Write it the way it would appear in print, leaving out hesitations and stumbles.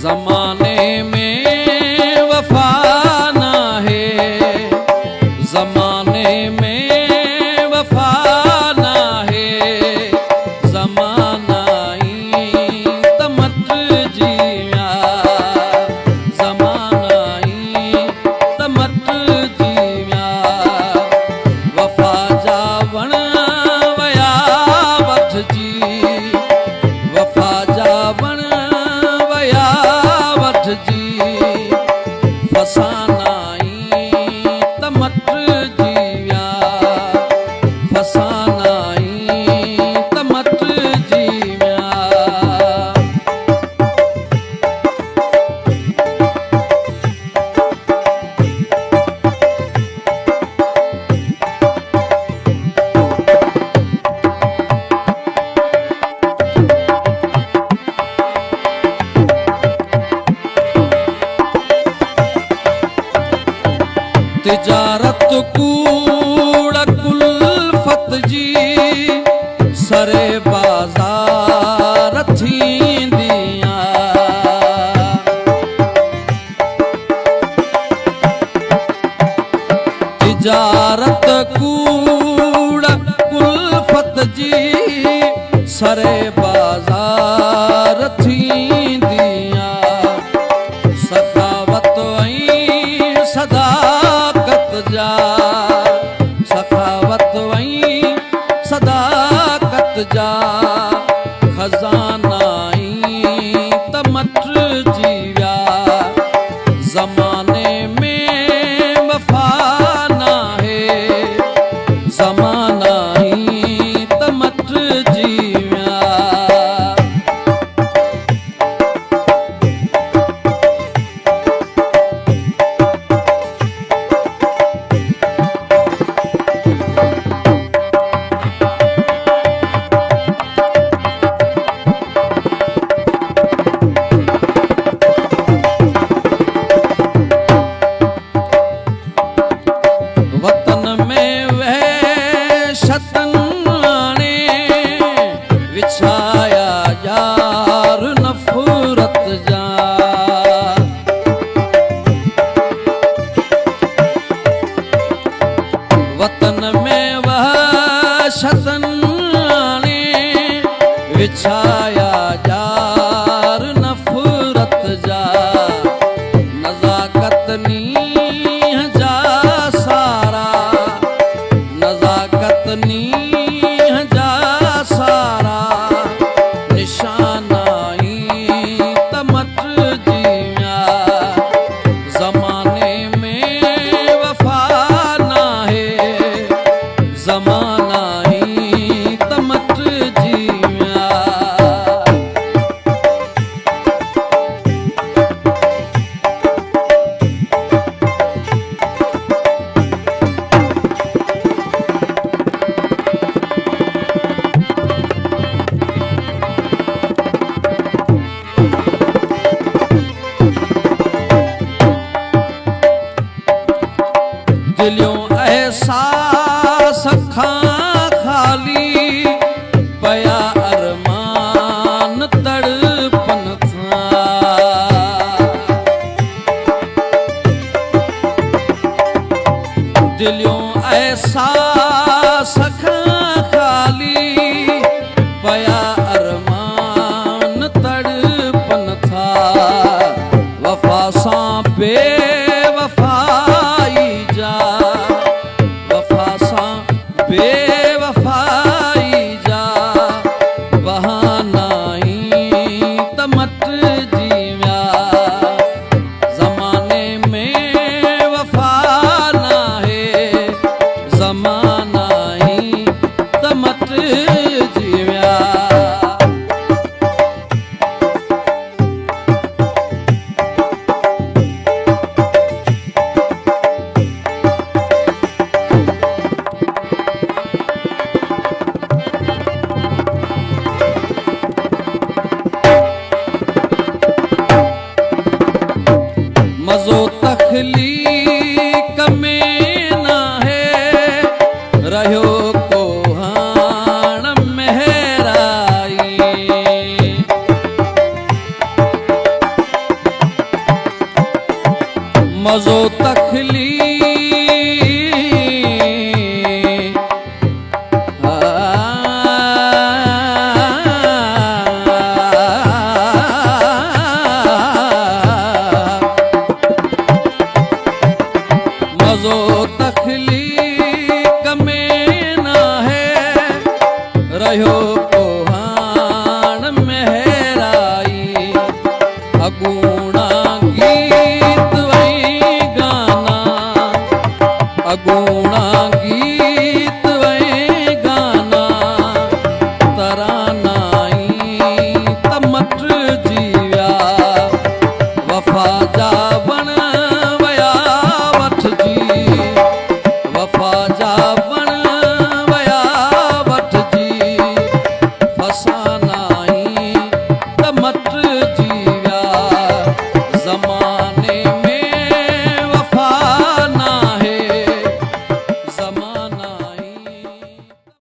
जमाने में वफा ना है, जमाने में वफा ना है, जमाना ही तमत जिया, जमाना ही तमत जिया, वफा जावण वया वठ जी, वफा जावण वया वठ जी, फसानाई तमत जिया, फसानाई तमत जिया। तिजारत कूड़ कुल्फत जी, सरे बाजार थींदियां, तिजारत कूड़ कुल्फत जी, सरे बाजार थींदियां, सखावत ऐं सदाकत जा, सखावत वहीं सदाकत जा, खजानाई तमत जिया, जमाने में वफा ना है, जमाना ही तमत जिया। वतन में वह शतन ने विछाया यार नफरत जा, वतन में वह शतन ने विछाया यार नफरत जा, नजाकत नीह जा सारा, नजाकत नीह जा सारा, निशानाई तमत जिया, जमाने में वफा ना है, जमाना ही तमत जिया। मज़ो